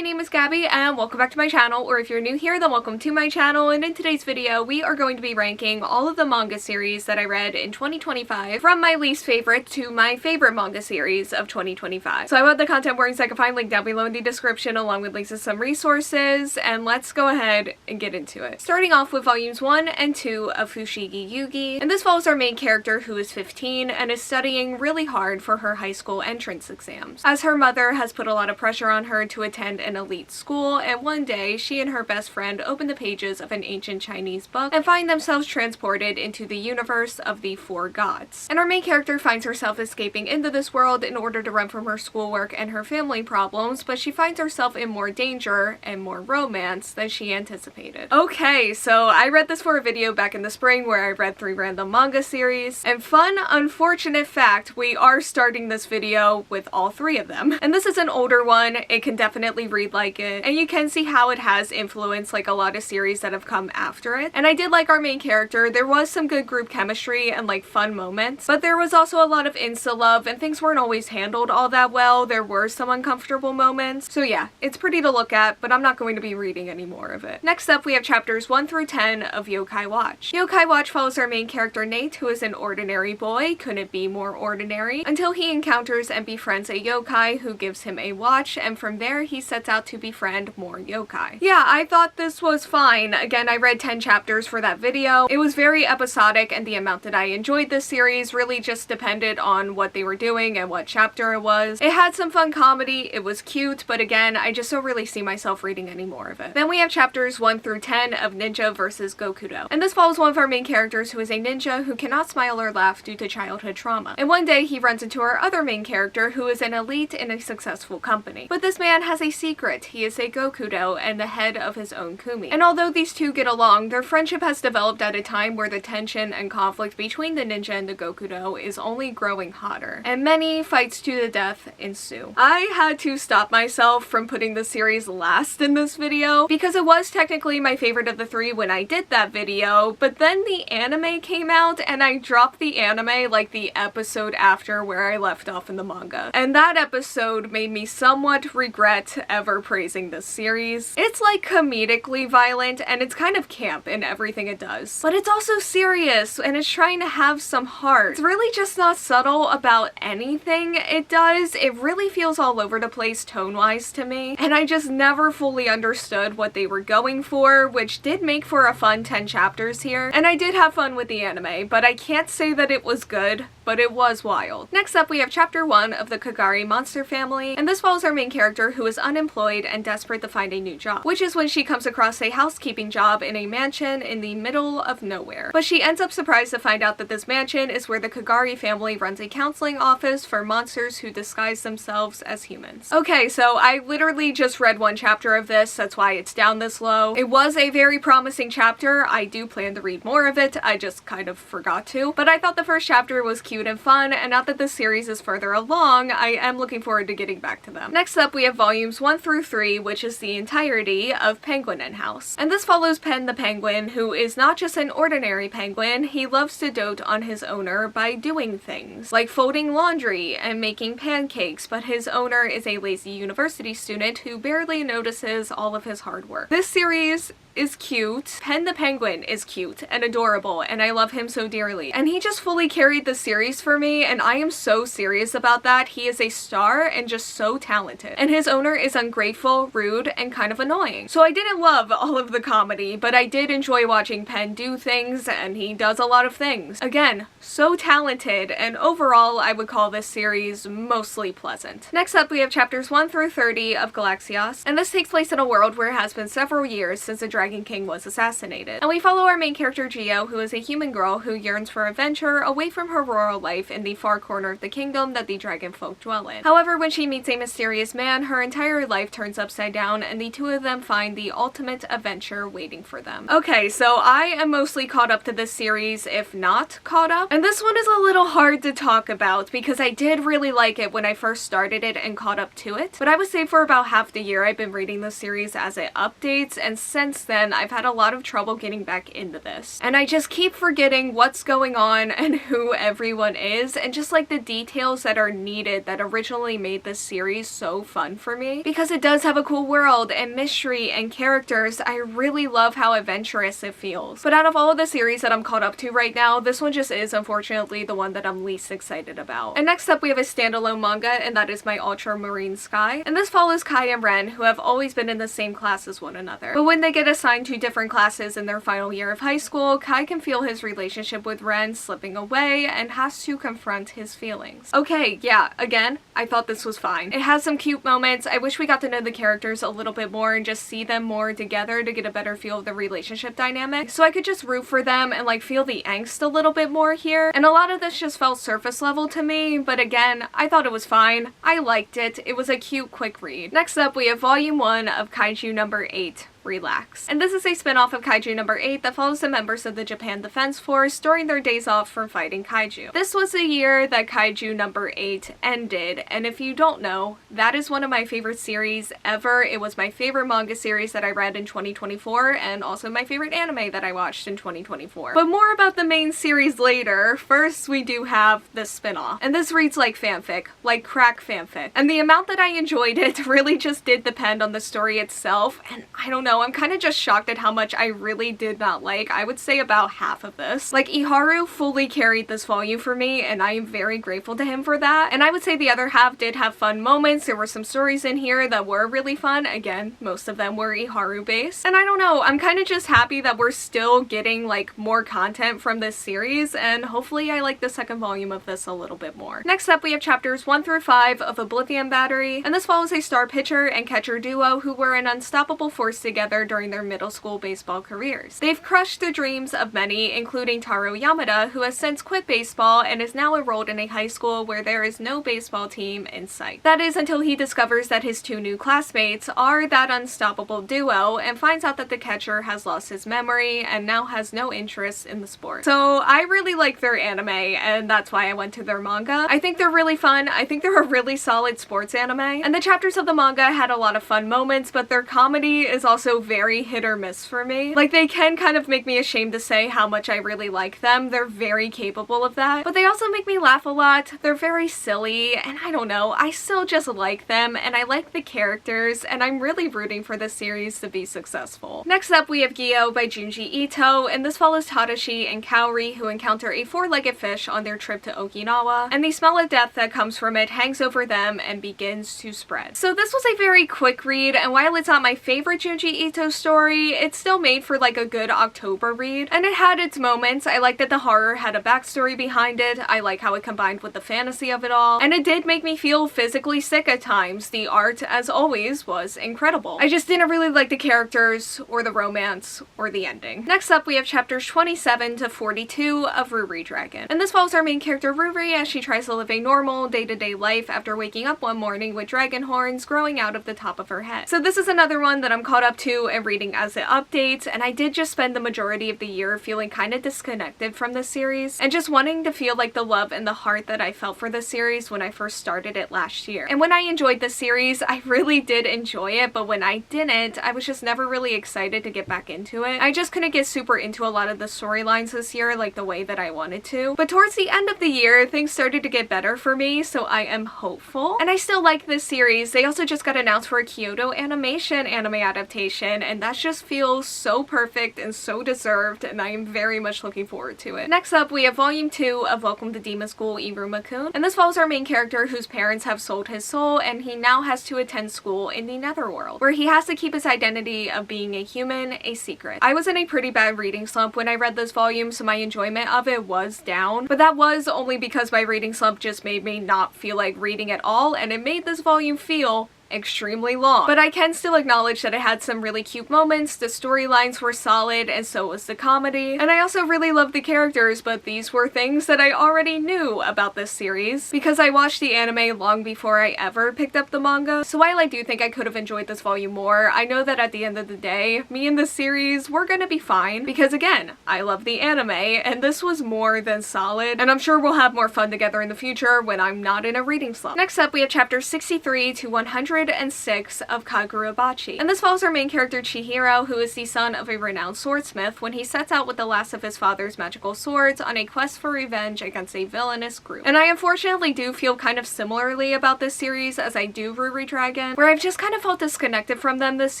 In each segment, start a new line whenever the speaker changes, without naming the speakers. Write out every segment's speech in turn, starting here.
my name is Gabby and welcome back to my channel, or if you're new here then welcome to my channel, and in today's video we are going to be ranking all of the manga series that I read in 2025 from my least favorite to my favorite manga series of 2025. So I will have the content warnings I can find linked down below in the description along with links to some resources, and let's go ahead and get into it. Starting off with volumes 1 and 2 of Fushigi Yugi, and this follows our main character who is 15 and is studying really hard for her high school entrance exams, as her mother has put a lot of pressure on her to attend an elite school, and one day she and her best friend open the pages of an ancient Chinese book and find themselves transported into the universe of the four gods. And our main character finds herself escaping into this world in order to run from her schoolwork and her family problems, but she finds herself in more danger and more romance than she anticipated. Okay, so I read this for a video back in the spring where I read 3 random manga series, and fun, unfortunate fact, we are starting this video with all 3 of them. And this is an older one, it can definitely read like it, and you can see how it has influenced like a lot of series that have come after it. And I did like our main character. There was some good group chemistry and like fun moments, but there was also a lot of insta love and things weren't always handled all that well. There were some uncomfortable moments. So yeah, it's pretty to look at, but I'm not going to be reading any more of it. Next up we have chapters 1 through 10 of Yokai Watch. Yokai Watch follows our main character Nate, who is an ordinary boy, couldn't be more ordinary, until he encounters and befriends a yokai who gives him a watch, and from there he sets out to befriend more yokai. Yeah, I thought this was fine. Again, I read 10 chapters for that video. It was very episodic, and the amount that I enjoyed this series really just depended on what they were doing and what chapter it was. It had some fun comedy, it was cute, but again, I just don't really see myself reading any more of it. Then we have chapters 1 through 10 of Ninja vs. Gokudo. And this follows one of our main characters who is a ninja who cannot smile or laugh due to childhood trauma. And one day he runs into our other main character who is an elite in a successful company. But this man has a secret. He is a Gokudo and the head of his own kumi. And although these two get along, their friendship has developed at a time where the tension and conflict between the ninja and the Gokudo is only growing hotter, and many fights to the death ensue. I had to stop myself from putting the series last in this video because it was technically my favorite of the 3 when I did that video, but then the anime came out and I dropped the anime like the episode after where I left off in the manga. And that episode made me somewhat regret ever praising this series. It's like comedically violent and it's kind of camp in everything it does, but it's also serious and it's trying to have some heart. It's really just not subtle about anything it does. It really feels all over the place tone-wise to me, and I just never fully understood what they were going for, which did make for a fun 10 chapters here. And I did have fun with the anime, but I can't say that it was good, but it was wild. Next up we have chapter 1 of the Kagari monster family, and this follows our main character who is unemployed and desperate to find a new job, which is when she comes across a housekeeping job in a mansion in the middle of nowhere. But she ends up surprised to find out that this mansion is where the Kagari family runs a counseling office for monsters who disguise themselves as humans. Okay, so I literally just read 1 chapter of this, that's why it's down this low. It was a very promising chapter. I do plan to read more of it, I just kind of forgot to, but I thought the first chapter was cute and fun, and now that this series is further along, I am looking forward to getting back to them. Next up we have volumes 1 through 3, which is the entirety of Penguin and House. And this follows Pen the penguin, who is not just an ordinary penguin, he loves to dote on his owner by doing things, like folding laundry and making pancakes, but his owner is a lazy university student who barely notices all of his hard work. This series is cute. Pen the penguin is cute and adorable, and I love him so dearly. And he just fully carried the series for me, and I am so serious about that. He is a star and just so talented. And his owner is ungrateful, rude, and kind of annoying. So I didn't love all of the comedy, but I did enjoy watching Pen do things, and he does a lot of things. Again, so talented, and overall I would call this series mostly pleasant. Next up we have chapters 1 through 30 of Galaxios, and this takes place in a world where it has been several years since the Dragon King was assassinated. And we follow our main character Gio, who is a human girl who yearns for adventure away from her rural life in the far corner of the kingdom that the dragon folk dwell in. However, when she meets a mysterious man, her entire life turns upside down, and the two of them find the ultimate adventure waiting for them. Okay, so I am mostly caught up to this series, if not caught up. And this one is a little hard to talk about because I did really like it when I first started it and caught up to it. But I would say for about half the year I've been reading this series as it updates, and since then, I've had a lot of trouble getting back into this. And I just keep forgetting what's going on and who everyone is, and just like the details that are needed that originally made this series so fun for me. Because it does have a cool world and mystery and characters, I really love how adventurous it feels. But out of all of the series that I'm caught up to right now, this one just is unfortunately the one that I'm least excited about. And next up we have a standalone manga, and that is My Ultramarine Sky. And this follows Kai and Ren, who have always been in the same class as one another. But when they get assigned to different classes in their final year of high school, Kai can feel his relationship with Ren slipping away and has to confront his feelings. Okay, yeah, again, I thought this was fine. It has some cute moments. I wish we got to know the characters a little bit more and just see them more together to get a better feel of the relationship dynamic, so I could just root for them and like feel the angst a little bit more here. And a lot of this just felt surface level to me, but again, I thought it was fine. I liked it. It was a cute, quick read. Next up, we have Volume 1 of Kaiju number 8. Relax. And this is a spin-off of Kaiju number 8 that follows the members of the Japan Defense Force during their days off from fighting kaiju. This was the year that Kaiju number 8 ended, and if you don't know, that is one of my favorite series ever. It was my favorite manga series that I read in 2024, and also my favorite anime that I watched in 2024. But more about the main series later. First, we do have the spin-off. And this reads like fanfic, like crack fanfic. And the amount that I enjoyed it really just did depend on the story itself, and I don't know, I'm kind of just shocked at how much I really did not like. I would say about half of this. Like, Iharu fully carried this volume for me, and I am very grateful to him for that. And I would say the other half did have fun moments. There were some stories in here that were really fun. Again, most of them were Iharu based. And I don't know, I'm kind of just happy that we're still getting like more content from this series, and hopefully I like the second volume of this a little bit more. Next up, we have chapters 1 through 5 of Oblivion Battery, and this follows a star pitcher and catcher duo who were an unstoppable force together during their middle school baseball careers. They've crushed the dreams of many, including Taro Yamada, who has since quit baseball and is now enrolled in a high school where there is no baseball team in sight. That is until he discovers that his two new classmates are that unstoppable duo and finds out that the catcher has lost his memory and now has no interest in the sport. So I really like their anime, and that's why I went to their manga. I think they're really fun. I think they're a really solid sports anime, and the chapters of the manga had a lot of fun moments, but their comedy is also very hit or miss for me. Like, they can kind of make me ashamed to say how much I really like them. They're very capable of that, but they also make me laugh a lot. They're very silly, and I don't know, I still just like them, and I like the characters, and I'm really rooting for this series to be successful. Next up, we have Gyo by Junji Ito, and this follows Tadashi and Kaori, who encounter a four-legged fish on their trip to Okinawa, and the smell of death that comes from it hangs over them and begins to spread. So this was a very quick read, and while it's not my favorite Junji Ito story, it still made for like a good October read, and it had its moments. I like that the horror had a backstory behind it. I like how it combined with the fantasy of it all, and it did make me feel physically sick at times. The art, as always, was incredible. I just didn't really like the characters, or the romance, or the ending. Next up, we have chapters 27 to 42 of Ruri Dragon, and this follows our main character Ruri as she tries to live a normal day-to-day life after waking up one morning with dragon horns growing out of the top of her head. So this is another one that I'm caught up to and reading as it updates, and I did just spend the majority of the year feeling kind of disconnected from this series and just wanting to feel like the love and the heart that I felt for this series when I first started it last year. And when I enjoyed this series, I really did enjoy it, but when I didn't, I was just never really excited to get back into it. I just couldn't get super into a lot of the storylines this year like the way that I wanted to. But towards the end of the year, things started to get better for me, so I am hopeful. And I still like this series. They also just got announced for a Kyoto Animation anime adaptation, and that just feels so perfect and so deserved, and I am very much looking forward to it. Next up, we have Volume 2 of Welcome to Demon School Iruma-kun, and this follows our main character whose parents have sold his soul, and he now has to attend school in the Netherworld, where he has to keep his identity of being a human a secret. I was in a pretty bad reading slump when I read this volume, so my enjoyment of it was down, but that was only because my reading slump just made me not feel like reading at all, and it made this volume feel extremely long. But I can still acknowledge that it had some really cute moments, the storylines were solid, and so was the comedy. And I also really loved the characters, but these were things that I already knew about this series because I watched the anime long before I ever picked up the manga. So while I do think I could have enjoyed this volume more, I know that at the end of the day, me and this series, we're gonna be fine because again, I love the anime and this was more than solid, and I'm sure we'll have more fun together in the future when I'm not in a reading slump. Next up, we have chapters 63 to 100 206 of Kagurabachi. And this follows our main character Chihiro, who is the son of a renowned swordsmith, when he sets out with the last of his father's magical swords on a quest for revenge against a villainous group. And I unfortunately do feel kind of similarly about this series as I do Ruri Dragon, where I've just kind of felt disconnected from them this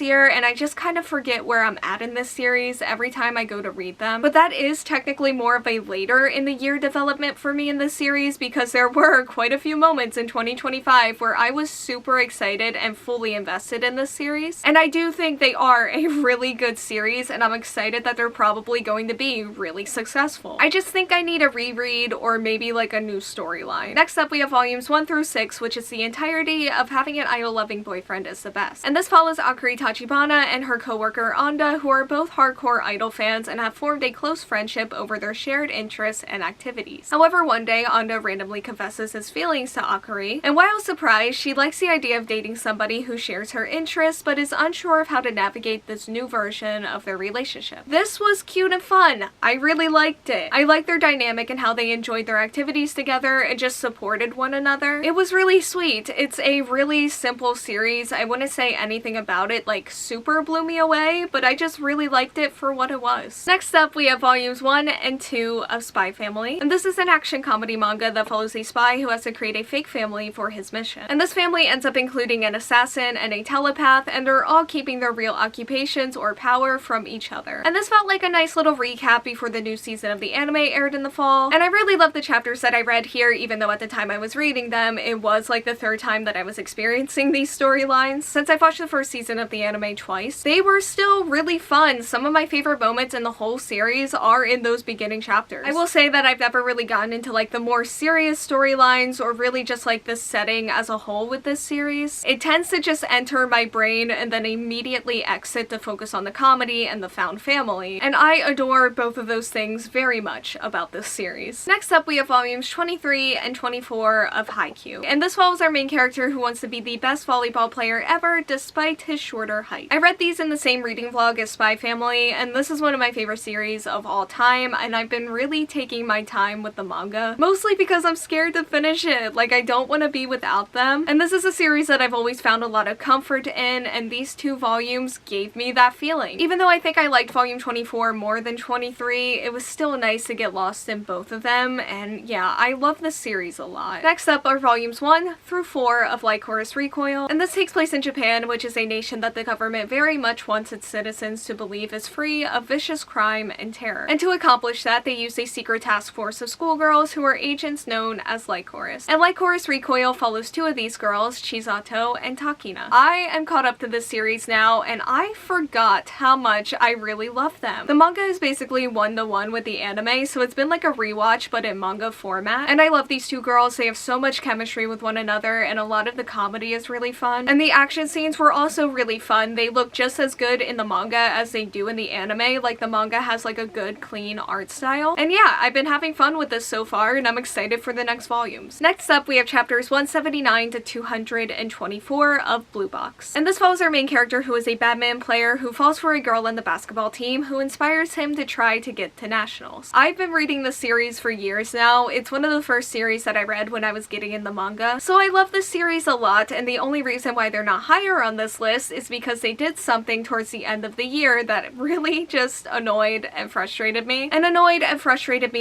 year, and I just kind of forget where I'm at in this series every time I go to read them. But that is technically more of a later in the year development for me in this series, because there were quite a few moments in 2025 where I was super excited and fully invested in this series. And I do think they are a really good series, and I'm excited that they're probably going to be really successful. I just think I need a reread or maybe like a new storyline. Next up, we have volumes 1 through 6, which is the entirety of having an idol-loving boyfriend is the best. And this follows Akari Tachibana and her co-worker Anda, who are both hardcore idol fans and have formed a close friendship over their shared interests and activities. However, one day Anda randomly confesses his feelings to Akari, and while surprised, she likes the idea of dating somebody who shares her interests but is unsure of how to navigate this new version of their relationship. This was cute and fun. I really liked it. I liked their dynamic and how they enjoyed their activities together and just supported one another. It was really sweet. It's a really simple series. I wouldn't say anything about it like super blew me away, but I just really liked it for what it was. Next up, we have volumes 1 and 2 of Spy Family, and this is an action comedy manga that follows a spy who has to create a fake family for his mission. And this family ends up including an assassin and a telepath, and they're all keeping their real occupations or power from each other. And this felt like a nice little recap before the new season of the anime aired in the fall, and I really loved the chapters that I read here, even though at the time I was reading them, it was like the third time that I was experiencing these storylines. Since I've watched the first season of the anime twice, they were still really fun. Some of my favorite moments in the whole series are in those beginning chapters. I will say that I've never really gotten into like the more serious storylines or really just like the setting as a whole with this series. It tends to just enter my brain and then immediately exit to focus on the comedy and the found family, and I adore both of those things very much about this series. Next up, we have volumes 23 and 24 of Haikyuu, and this follows our main character who wants to be the best volleyball player ever despite his shorter height. I read these in the same reading vlog as Spy Family, and this is one of my favorite series of all time, and I've been really taking my time with the manga, mostly because I'm scared to finish it. Like, I don't want to be without them, and this is a series that I've always found a lot of comfort in, and these two volumes gave me that feeling. Even though I think I liked volume 24 more than 23, it was still nice to get lost in both of them, and yeah, I love this series a lot. Next up are volumes 1 through 4 of Lycoris Recoil, and this takes place in Japan, which is a nation that the government very much wants its citizens to believe is free of vicious crime and terror. And to accomplish that, they use a secret task force of schoolgirls who are agents known as Lycoris. And Lycoris Recoil follows two of these girls, Chisato and Takina. I am caught up to this series now, and I forgot how much I really love them. The manga is basically one-to-one with the anime, so it's been like a rewatch but in manga format. And I love these two girls. They have so much chemistry with one another, and a lot of the comedy is really fun. And the action scenes were also really fun. They look just as good in the manga as they do in the anime. Like, the manga has like a good, clean art style. And yeah, I've been having fun with this so far, and I'm excited for the next volumes. Next up, we have chapters 179 to 224 of Blue Box. And this follows our main character, who is a badminton player who falls for a girl in the basketball team who inspires him to try to get to nationals. I've been reading this series for years now. It's one of the first series that I read when I was getting in the manga, so I love this series a lot, and the only reason why they're not higher on this list is because they did something towards the end of the year that really just annoyed and frustrated me,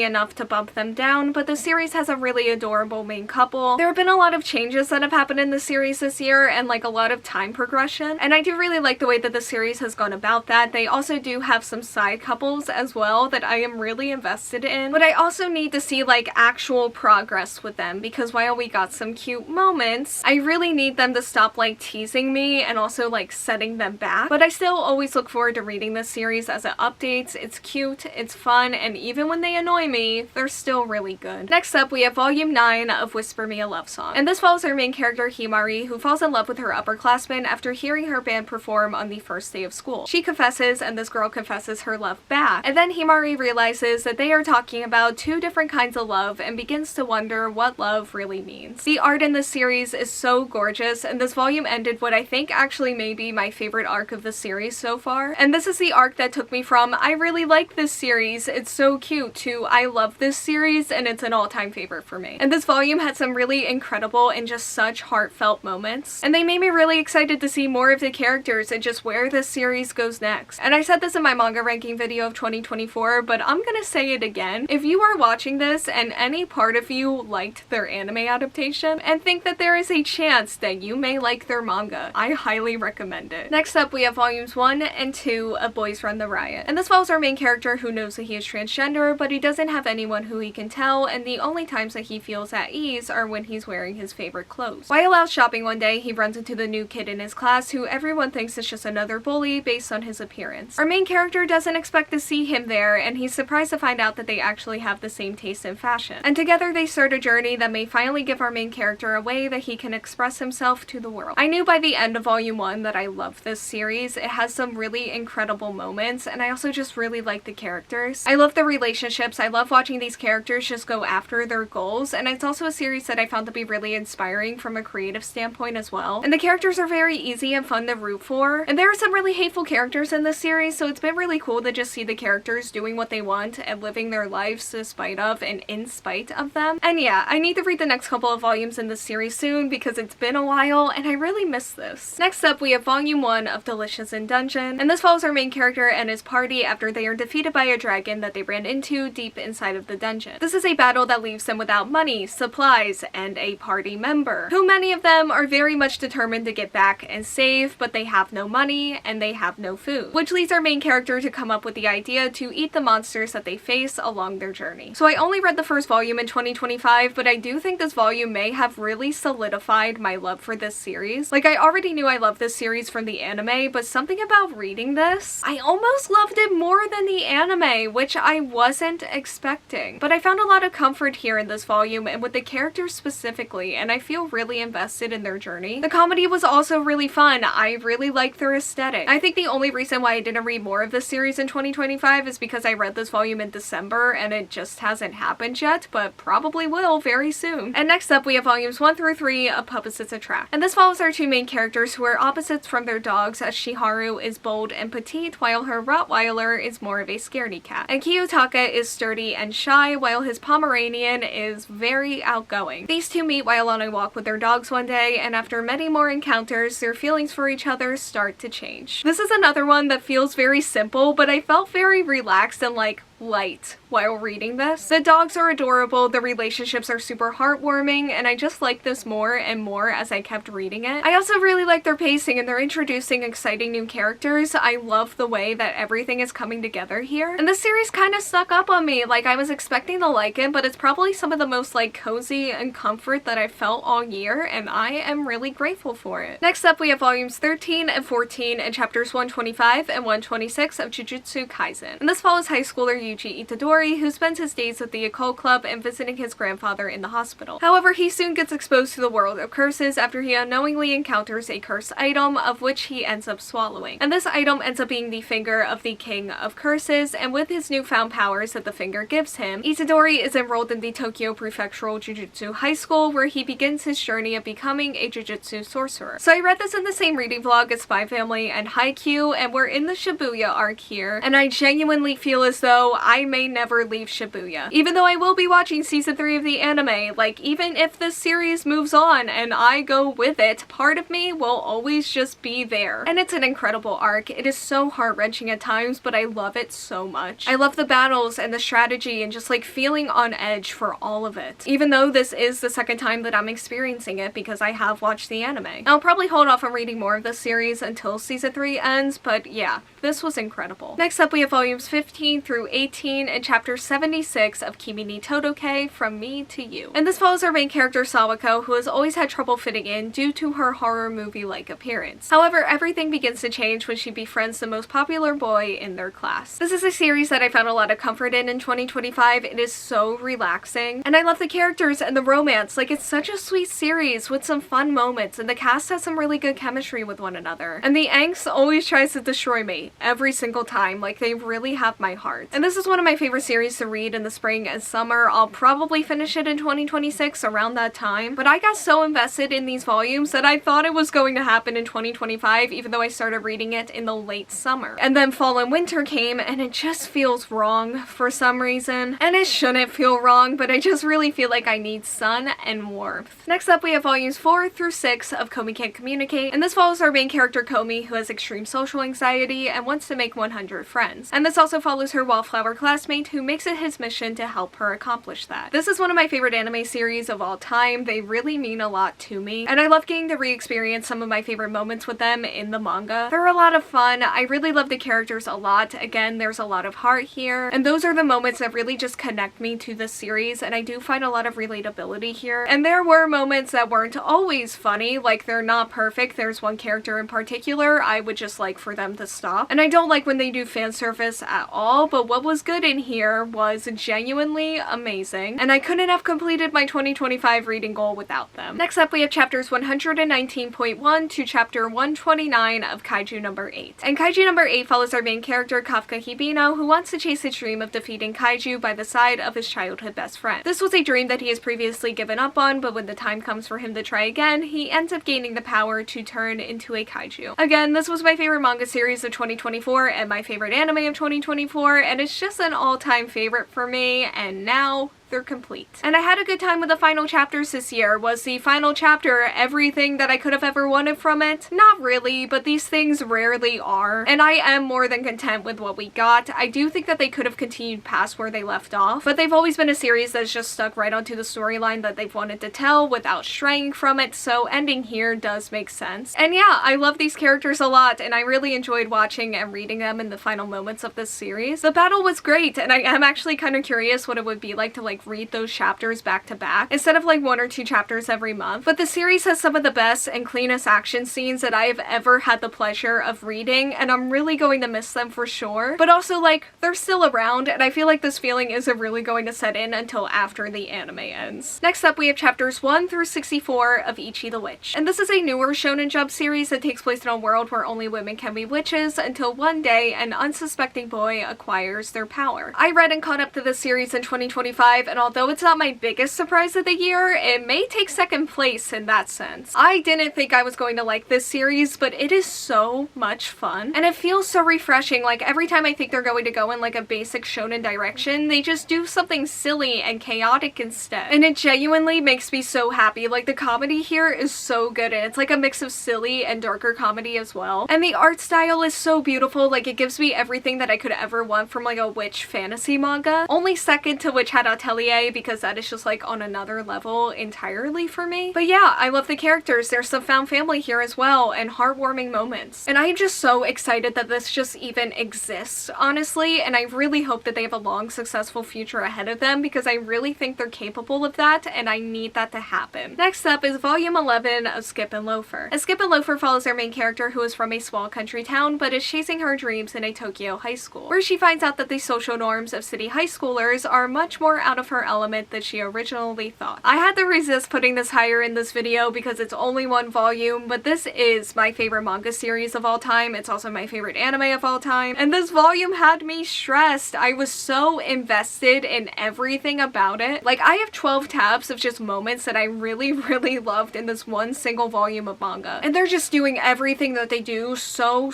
enough to bump them down. But the series has a really adorable main couple. There have been a lot of changes that have happened in the series this year, and like a lot of time progression, and I do really like the way that the series has gone about that. They also do have some side couples as well that I am really invested in, but I also need to see like actual progress with them, because while we got some cute moments, I really need them to stop like teasing me and also like setting them back. But I still always look forward to reading this series as it updates. It's cute, it's fun, and even when they annoy me, they're still really good. Next up, we have volume 9 of Whisper Me a Love Song, and this follows our main character Himari, who falls in love with her upperclassman after hearing her band perform on the first day of school. She confesses, and this girl confesses her love back, and then Himari realizes that they are talking about two different kinds of love and begins to wonder what love really means. The art in this series is so gorgeous, and this volume ended what I think actually may be my favorite arc of the series so far, and this is the arc that took me from I really like this series, it's so cute, to I love this series and it's an all-time favorite for me. And this volume had some really incredible and just such heartfelt moments. romance. And they made me really excited to see more of the characters and just where this series goes next. And I said this in my manga ranking video of 2024, but I'm gonna say it again. If you are watching this and any part of you liked their anime adaptation and think that there is a chance that you may like their manga, I highly recommend it. Next up, we have volumes 1 and 2 of Boys Run the Riot. And this follows our main character who knows that he is transgender, but he doesn't have anyone who he can tell, and the only times that he feels at ease are when he's wearing his favorite clothes. While out shopping one day, he runs into the new kid in his class who everyone thinks is just another bully based on his appearance. Our main character doesn't expect to see him there, and he's surprised to find out that they actually have the same taste in fashion. And together they start a journey that may finally give our main character a way that he can express himself to the world. I knew by the end of volume 1 that I loved this series. It has some really incredible moments, and I also just really like the characters. I love the relationships. I love watching these characters just go after their goals, and it's also a series that I found to be really inspiring from a creative standpoint as well. And the characters are very easy and fun to root for, and there are some really hateful characters in this series, so it's been really cool to just see the characters doing what they want and living their lives despite of and in spite of them. And yeah, I need to read the next couple of volumes in this series soon because it's been a while and I really miss this. Next up, we have volume 1 of Delicious in Dungeon, and this follows our main character and his party after they are defeated by a dragon that they ran into deep inside of the dungeon. This is a battle that leaves them without money, supplies, and a party member, who many of them are very much determined to get back and save, but they have no money and they have no food, which leads our main character to come up with the idea to eat the monsters that they face along their journey. So I only read the first volume in 2025, but I do think this volume may have really solidified my love for this series. Like, I already knew I loved this series from the anime, but something about reading this, I almost loved it more than the anime, which I wasn't expecting. But I found a lot of comfort here in this volume and with the characters specifically, and I feel really invested in their journey. The comedy was also really fun. I really liked their aesthetic. I think the only reason why I didn't read more of this series in 2025 is because I read this volume in December and it just hasn't happened yet, but probably will very soon. And next up, we have volumes 1 through 3 of Opposites Attract. And this follows our two main characters who are opposites from their dogs, as Shiharu is bold and petite while her Rottweiler is more of a scaredy cat. And Kiyotaka is sturdy and shy while his Pomeranian is very outgoing. These two meet while on a walk with their dogs one day, and after many more encounters, their feelings for each other start to change. This is another one that feels very simple, but I felt very relaxed and like light while reading this. The dogs are adorable, the relationships are super heartwarming, and I just like this more and more as I kept reading it. I also really like their pacing and they're introducing exciting new characters. I love the way that everything is coming together here. And this series kind of snuck up on me. Like, I was expecting to like it, but it's probably some of the most like cozy and comfort that I've felt all year, and I am really grateful for it. Next up, we have volumes 13 and 14 and chapters 125 and 126 of Jujutsu Kaisen. And this follows high schooler Yuji Itadori, who spends his days at the occult club and visiting his grandfather in the hospital. However, he soon gets exposed to the world of curses after he unknowingly encounters a cursed item, of which he ends up swallowing. And this item ends up being the finger of the king of curses, and with his newfound powers that the finger gives him, Itadori is enrolled in the Tokyo Prefectural Jujutsu High School, where he begins his journey of becoming a Jujutsu sorcerer. So I read this in the same reading vlog as Spy Family and Haikyuu, and we're in the Shibuya arc here, and I genuinely feel as though I may never leave Shibuya. Even though I will be watching season 3 of the anime, like, even if this series moves on and I go with it, part of me will always just be there. And it's an incredible arc. It is so heart-wrenching at times, but I love it so much. I love the battles and the strategy and just like feeling on edge for all of it. Even though this is the second time that I'm experiencing it because I have watched the anime. I'll probably hold off on reading more of this series until season 3 ends, but yeah, this was incredible. Next up, we have volumes 15 through 18 and chapter 76 of Kimi ni Todoke, From Me to You. And this follows our main character Sawako, who has always had trouble fitting in due to her horror movie-like appearance. However, everything begins to change when she befriends the most popular boy in their class. This is a series that I found a lot of comfort in 2025. It is so relaxing, and I love the characters and the romance. Like, it's such a sweet series with some fun moments, and the cast has some really good chemistry with one another. And the angst always tries to destroy me every single time. Like, they really have my heart. And this is one of my favorite series to read in the spring and summer. I'll probably finish it in 2026 around that time, but I got so invested in these volumes that I thought it was going to happen in 2025, even though I started reading it in the late summer. And then fall and winter came, and it just feels wrong for some reason. And it shouldn't feel wrong, but I just really feel like I need sun and warmth. Next up, we have volumes 4 through 6 of Komi Can't Communicate, and this follows our main character Komi, who has extreme social anxiety and wants to make 100 friends. And this also follows her wallflower classmate, who makes it his mission to help her accomplish that. This is one of my favorite anime series of all time. They really mean a lot to me, and I love getting to re-experience some of my favorite moments with them in the manga. They're a lot of fun. I really love the characters a lot. Again, there's a lot of heart here, and those are the moments that really just connect me to this series, and I do find a lot of relatability here. And there were moments that weren't always funny, like they're not perfect. There's one character in particular I would just like for them to stop, and I don't like when they do fan service at all, but what was good in here was genuinely amazing, and I couldn't have completed my 2025 reading goal without them. Next up, we have chapters 119.1 to chapter 129 of Kaiju number 8. And Kaiju number 8 follows our main character Kafka Hibino, who wants to chase his dream of defeating Kaiju by the side of his childhood best friend. This was a dream that he has previously given up on, but when the time comes for him to try again, he ends up gaining the power to turn into a kaiju. Again, this was my favorite manga series of 2024 and my favorite anime of 2024, and it's just an all-time favorite for me, and now they're complete. And I had a good time with the final chapters this year. Was the final chapter everything that I could have ever wanted from it? Not really, but these things rarely are, and I am more than content with what we got. I do think that they could have continued past where they left off, but they've always been a series that's just stuck right onto the storyline that they've wanted to tell without straying from it, so ending here does make sense. And yeah, I love these characters a lot, and I really enjoyed watching and reading them in the final moments of this series. The battle was great, and I am actually kind of curious what it would be like to read those chapters back to back instead of 1 or 2 chapters every month. But the series has some of the best and cleanest action scenes that I have ever had the pleasure of reading, and I'm really going to miss them for sure. But also, they're still around, and I feel like this feeling isn't really going to set in until after the anime ends. Next up, we have chapters 1 through 64 of Ichi the Witch. And this is a newer Shonen Jump series that takes place in a world where only women can be witches until one day an unsuspecting boy acquires their power. I read and caught up to this series in 2025, and although it's not my biggest surprise of the year, it may take second place in that sense. I didn't think I was going to like this series, but it is so much fun, and it feels so refreshing. Every time I think they're going to go in a basic shonen direction, they just do something silly and chaotic instead, and it genuinely makes me so happy. The comedy here is so good, and it's a mix of silly and darker comedy as well, and the art style is so beautiful. It gives me everything that I could ever want from a witch fantasy manga. Only second to Witch Hat Atelier, because that is just on another level entirely for me. But yeah, I love the characters. There's some found family here as well, and heartwarming moments. And I'm just so excited that this just even exists, honestly, and I really hope that they have a long, successful future ahead of them, because I really think they're capable of that, and I need that to happen. Next up is volume 11 of Skip and Loafer. And Skip and Loafer follows our main character, who is from a small country town, but is chasing her dreams in a Tokyo high school, where she finds out that the social norms of city high schoolers are much more out of her element than she originally thought. I had to resist putting this higher in this video because it's only one volume, but this is my favorite manga series of all time. It's also my favorite anime of all time, and this volume had me stressed. I was so invested in everything about it. I have 12 tabs of just moments that I really, really loved in this one single volume of manga, and they're just doing everything that they do so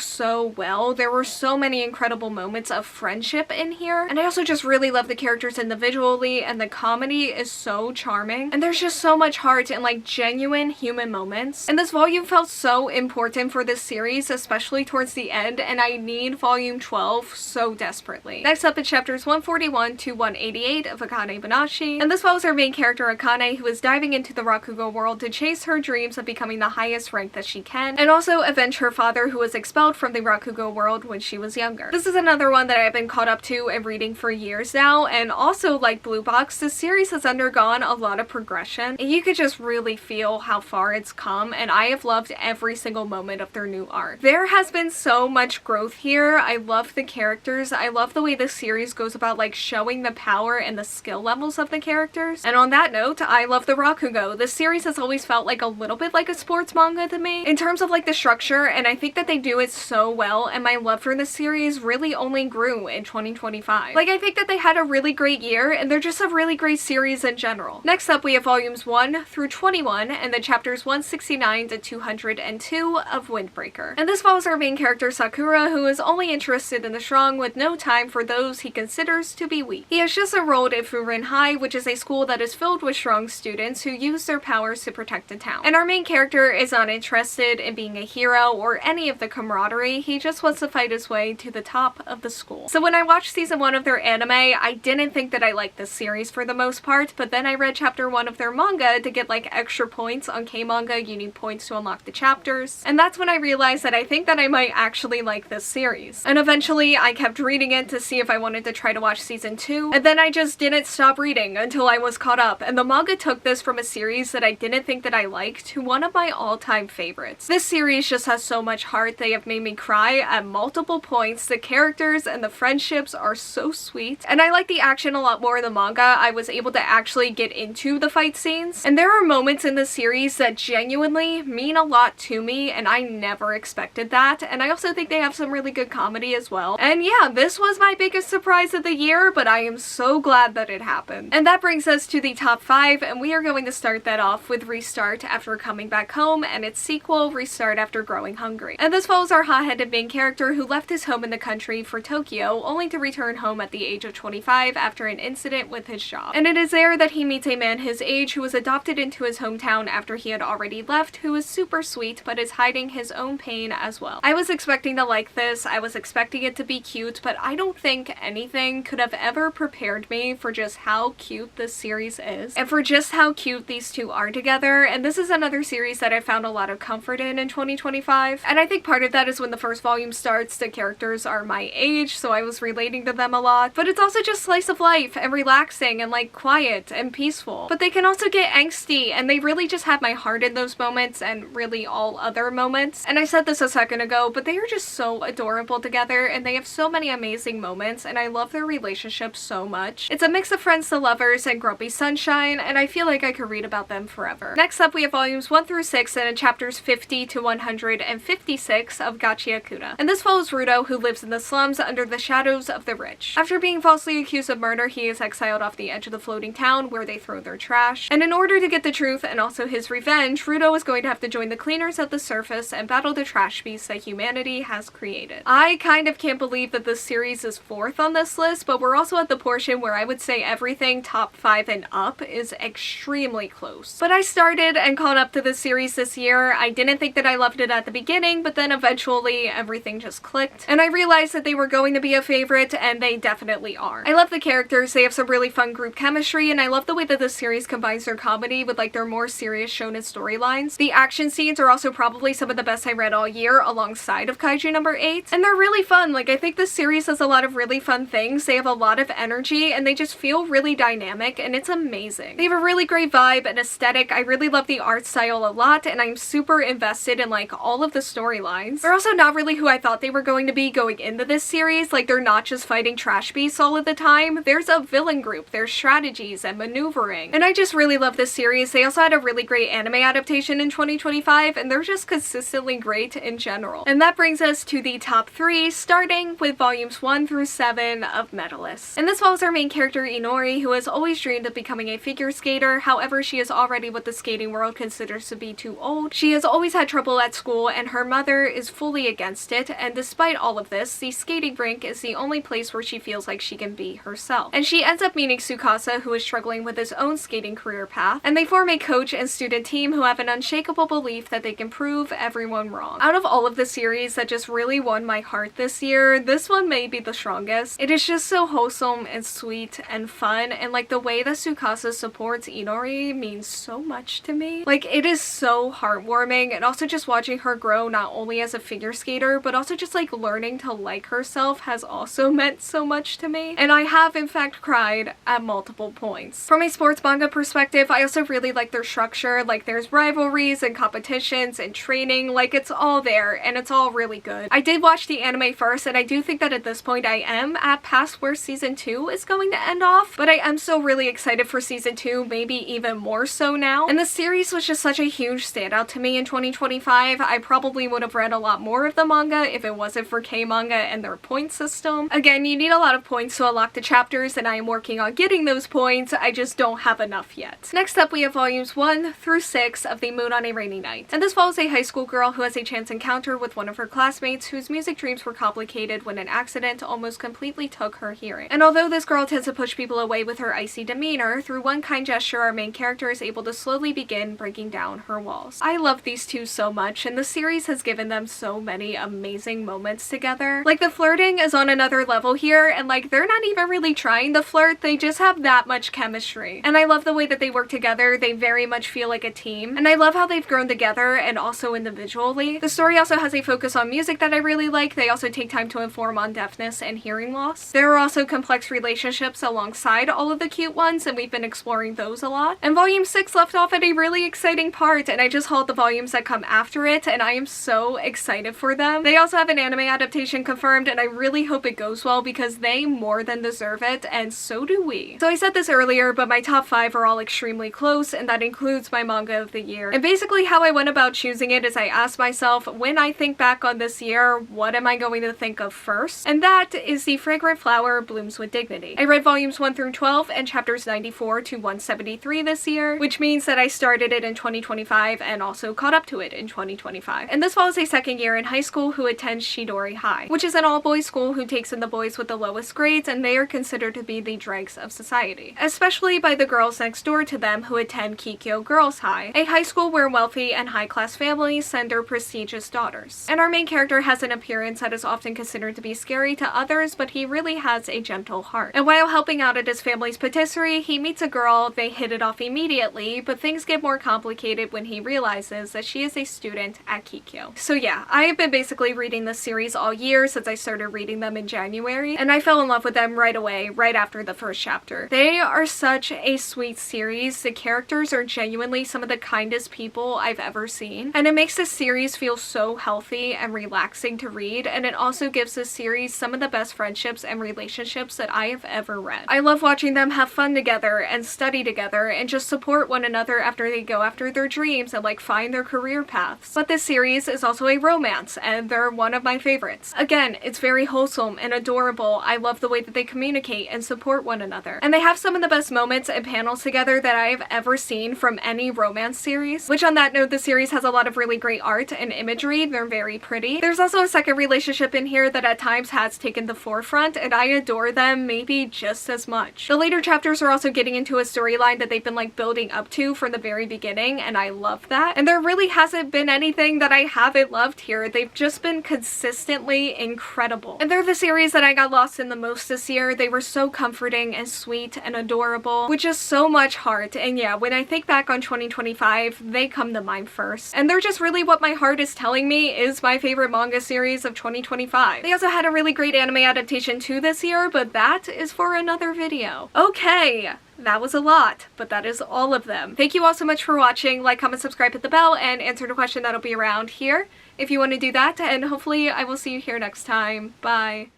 well. There were so many incredible moments of friendship in here, and I also just really love the characters individually, and the comedy is so charming, and there's just so much heart and genuine human moments. And this volume felt so important for this series, especially towards the end, and I need volume 12 so desperately. Next up is chapters 141 to 188 of Akane Banashi, and this follows our main character Akane, who is diving into the Rakugo world to chase her dreams of becoming the highest rank that she can, and also avenge her father, who was expelled from the Rakugo world when she was younger. This is another one that I've been caught up to and reading for years now, and also like Blue Box, this series has undergone a lot of progression, and you could just really feel how far it's come, and I have loved every single moment of their new arc. There has been so much growth here. I love the characters. I love the way this series goes about like showing the power and the skill levels of the characters. And on that note, I love the Rakugo. This series has always felt like a little bit like a sports manga to me in terms of like the structure, and I think that they do it so well, and my love for this series really only grew in 2025. Like, I think that they had a really great year, and they're just a really great series in general. Next up, we have volumes 1 through 21 and the chapters 169 to 202 of Windbreaker. And this follows our main character Sakura, who is only interested in the strong with no time for those he considers to be weak. He has just enrolled at Furin High, which is a school that is filled with strong students who use their powers to protect the town. And our main character is not interested in being a hero or any of the camaraderie. He just wants to fight his way to the top of the school. So when I watched season 1 of their anime, I didn't think that I liked this series for the most part, but then I read chapter 1 of their manga to get like extra points. On K-manga, you need points to unlock the chapters. And that's when I realized that I think that I might actually like this series. And eventually I kept reading it to see if I wanted to try to watch season 2, and then I just didn't stop reading until I was caught up. And the manga took this from a series that I didn't think that I liked to one of my all-time favorites. This series just has so much heart. They have made me cry at multiple points. The characters and the friendships are so sweet, and I like the action a lot more in the manga. I was able to actually get into the fight scenes, and there are moments in the series that genuinely mean a lot to me, and I never expected that. And I also think they have some really good comedy as well. And yeah, this was my biggest surprise of the year, but I am so glad that it happened. And that brings us to the top 5, and we are going to start that off with Restart After Coming Back Home and its sequel, Restart After Growing Hungry. And this follows our hot-headed main character who left his home in the country for Tokyo, only to return home at the age of 25 after an incident with his job. And it is there that he meets a man his age who was adopted into his hometown after he had already left, who is super sweet but is hiding his own pain as well. I was expecting to like this. I was expecting it to be cute, but I don't think anything could have ever prepared me for just how cute this series is and for just how cute these two are together. And this is another series that I found a lot of comfort in 2025, and I think part of that is when the first volume starts, the characters are my age, so I was relating to them a lot, but it's also just slice of life and relaxing and like quiet and peaceful. But they can also get angsty, and they really just have my heart in those moments and really all other moments. And I said this a second ago, but they are just so adorable together, and they have so many amazing moments, and I love their relationship so much. It's a mix of friends to lovers and grumpy sunshine, and I feel like I could read about them forever. Next up, we have volumes 1 through 6 and chapters 50 to 156 of Gachiakuda. And this follows Rudo, who lives in the slums under the shadows of the rich. After being falsely accused of murder, he is exiled off the edge of the floating town where they throw their trash. And in order to get the truth and also his revenge, Rudo is going to have to join the cleaners at the surface and battle the trash beasts that humanity has created. I kind of can't believe that this series is 4th on this list, but we're also at the portion where I would say everything top 5 and up is extremely close. But I started and caught up to this series this year. I didn't think that I loved it at the beginning, but then eventually everything just clicked, and I realized that they were going to be a favorite, and they definitely are. I love the characters. They have some really fun group chemistry, and I love the way that this series combines their comedy with like their more serious shonen storylines. The action scenes are also probably some of the best I read all year, alongside of Kaiju number 8, and they're really fun. Like, I think this series has a lot of really fun things. They have a lot of energy, and they just feel really dynamic, and it's amazing. They have a really great vibe and aesthetic. I really love the art style a lot, and I'm super invested in like all of the storylines. They're also not really who I thought they were going to be going into this series. Like, they're not just fighting trash beasts all of the time. There's a villain group, there's strategies and maneuvering, and I just really love this series. They also had a really great anime adaptation in 2025, and they're just consistently great in general. And that brings us to the top 3, starting with volumes 1 through 7 of Medalists. And this follows our main character Inori, who has always dreamed of becoming a figure skater. However, she is already what the skating world considers to be too old. She has always had trouble at school, and her mother is fully against it, and despite all of this, the skating rink is the only place where she feels like she can be herself. And she ends up meeting Tsukasa, who is struggling with his own skating career path, and they form a coach and student team who have an unshakable belief that they can prove everyone wrong. Out of all of the series that just really won my heart this year, this one may be the strongest. It is just so wholesome and sweet and fun, and like the way that Tsukasa supports Inori means so much to me. Like, it is so heartwarming, and also just watching her grow not only as a figure skater, but also just like learning to like herself has also meant so much to me. And I have in fact cried at multiple points. From a sports manga perspective, I also really like their structure. Like, there's rivalries and competitions and training, like it's all there and it's all really good. I did watch the anime first, and I do think that at this point I am at past where season 2 is going to end off, but I am still really excited for season 2, maybe even more so now. And the series was just such a huge standout to me in 2025. I probably would have read a lot more of the manga if it wasn't for K-manga and their point system. Again, you need a lot of points to unlock the chapters, and I am working on getting those points. I just don't have enough yet. Next up, we have volumes 1 through 6 of The Moon on a Rainy Night. And this follows a high school girl who has a chance encounter with one of her classmates whose music dreams were complicated when an accident almost completely took her hearing. And although this girl tends to push people away with her icy demeanor, through one kind gesture our main character is able to slowly begin breaking down her walls. I love these two so much, and the series has given them so many amazing moments together. Like, the flirting is on another level here, and like, they're not even really trying to flirt, they just have that much chemistry. And I love the way that they work together. They very much feel like a team, and I love how they've grown together and also individually. The story also has a focus on music that I really like. They also take time to inform on deafness and hearing loss. There are also complex relationships alongside all of the cute ones, and we've been exploring those a lot. And volume 6 left off at a really exciting part, and I just hauled the volumes that come after it, and I am so excited for them. They also have an anime adaptation confirmed, and I really hope it goes well because they more than deserve it, and so do we. So I said this earlier, but my top 5 are all extremely close, and that includes my manga of the year. And basically how I went about choosing it is I asked myself, when I think back on this year, what am I going to think of first? And that is The Fragrant Flower Blooms with Dignity. I read volumes 1 through 12 and chapters 94 to 173 this year, which means that I started it in 2025 and also caught up to it in 2025. And this follows a second year in high school who attends Shidori High, which is an all-boys school who takes in the boys with the lowest grades, and they are considered to be the dregs of society, especially by the girls next door to them who attend Kikyo Girls High, a high school where wealthy and high-class families send their prestigious daughters. And our main character has an appearance that is often considered to be scary to others, but he really has a gentle heart. And while helping out at his family's patisserie, he meets a girl. They hit it off immediately, but things get more complicated when he realizes that she is a student at Kikyo. So yeah, I have been basically reading this series all year since I started reading them in January, and I fell in love with them right away, right after the first chapter. They are such a sweet series. The characters are genuinely some of the kindest people I've ever seen, and it makes this series feel so healthy and relaxing to read, and it also gives this series some of the best friendships and relationships that I have ever read. I love watching them have fun together and study together and just support one another after they go after their dreams and like find their career paths. But this series is also a romance, and they're one of my favorites. Again, it's very wholesome and adorable. I love the way that they communicate and support one another. And they have some of the best moments and panels together that I have ever seen from any romance series, which on that note, the series has a lot of really great art and imagery. They're very pretty. There's also a second relationship in here that at times has taken the forefront, and I adore them maybe just as much. The later chapters are also getting into a storyline that they've been like building up to from the very beginning, and I love that. And there really hasn't been anything that I haven't loved here. They've just been consistently incredible. And they're the series that I got lost in the most this year. They were so comforting and sweet and adorable with just so much heart. And yeah, when I think back on 2025, they come to mind first. And they're just really what my heart is telling me is my favorite manga series of 2025. They also had a really great anime adaptation too this year, but that is for another video. Okay. That was a lot, but that is all of them. Thank you all so much for watching. Like, comment, subscribe, hit the bell, and answer the question that'll be around here if you want to do that, and hopefully I will see you here next time. Bye.